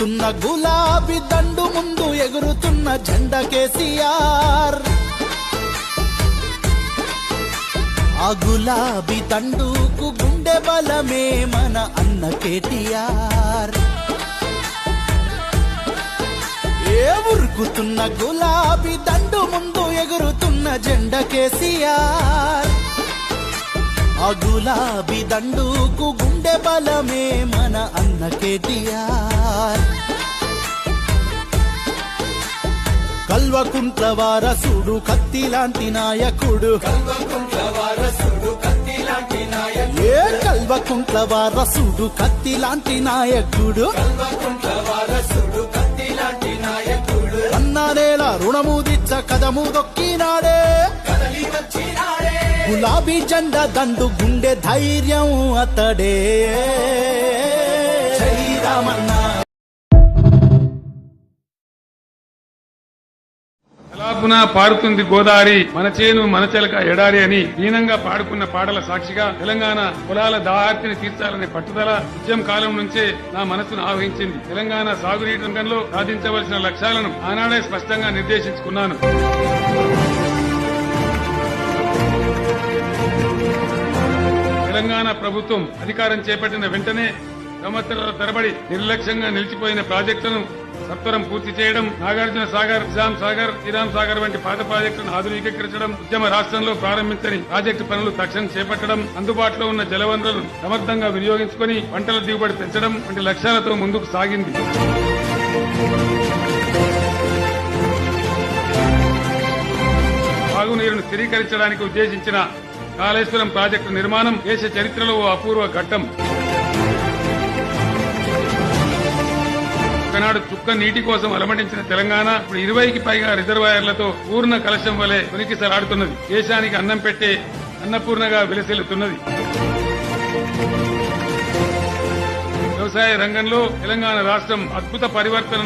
ఉరుకుతున్న గులాబీ దండు ముందు ఎగురుతున్న జెండా కేసీఆర్. ఆ గులాబీ దండుకు గుండె బలమే మన అన్న కేటీఆర్. ఉరుకుతున్న గులాబీ దండు ముందు ఎగురుతున్న జెండా కేసీఆర్. ఆ గులాబీ దండుకు గుండె బలమే మన అన్న కేటీఆర్. కల్వకుంట్ల వారసుడు కత్తి లాంటి నాయకుడు, కల్వకుంట్ల వారసుడు కత్తి లాంటి నాయకుడు, అన్నానేల రుణము దిచ్చ కదము దొక్కినాడే, గులాబీ జెండా దండు గుండె ధైర్యం అతడే. శ్రీరామన్న అలాపున పారుతుంది గోదావరి, మన చేను మన చెలక ఎడారి అని దీనంగా పాడుకున్న పాటల సాక్షిగా తెలంగాణ పొలాల దాహార్తిని తీర్చాలనే పట్టుదల ఉద్యమ కాలం నుంచే నా మనసును ఆవహించింది. తెలంగాణ సాగునీటి రంగంలో సాధించవలసిన లక్ష్యాలను ఆనాడే స్పష్టంగా నిర్దేశించుకున్నాను. తెలంగాణ ప్రభుత్వం అధికారం చేపట్టిన వెంటనే సంవత్సరాల తరబడి నిర్లక్ష్యంగా నిలిచిపోయిన ప్రాజెక్టులను సత్వరం పూర్తి చేయడం, నాగార్జున సాగర్, నిజాం సాగర్, శ్రీరామ్ సాగర్ వంటి పాత ప్రాజెక్టులను ఆధునికీకరించడం, ఉద్యమ రాష్ట్రంలో ప్రారంభించని ప్రాజెక్టు పనులు తక్షణం చేపట్టడం, అందుబాటులో ఉన్న జలవనరులను సమర్థంగా వినియోగించుకుని పంటల దిగుబడి పెంచడం వంటి లక్ష్యాలతో ముందుకు సాగింది. సాగునీరును స్థిరీకరించడానికి ఉద్దేశించిన కాళేశ్వరం ప్రాజెక్టు నిర్మాణం దేశ చరిత్రలో ఓ అపూర్వ ఘట్టం. ఒకనాడు చుక్క నీటి కోసం అలమటించిన తెలంగాణ ఇప్పుడు 20కి పైగా రిజర్వాయర్లతో పూర్ణ కలశం వలె ఉనికిసలాడుతున్నది. దేశానికి అన్నం పెట్టే అన్నపూర్ణగా విలసిల్లుతున్నది. వ్యవసాయ రంగంలో తెలంగాణ రాష్ట్రం అద్భుత పరివర్తన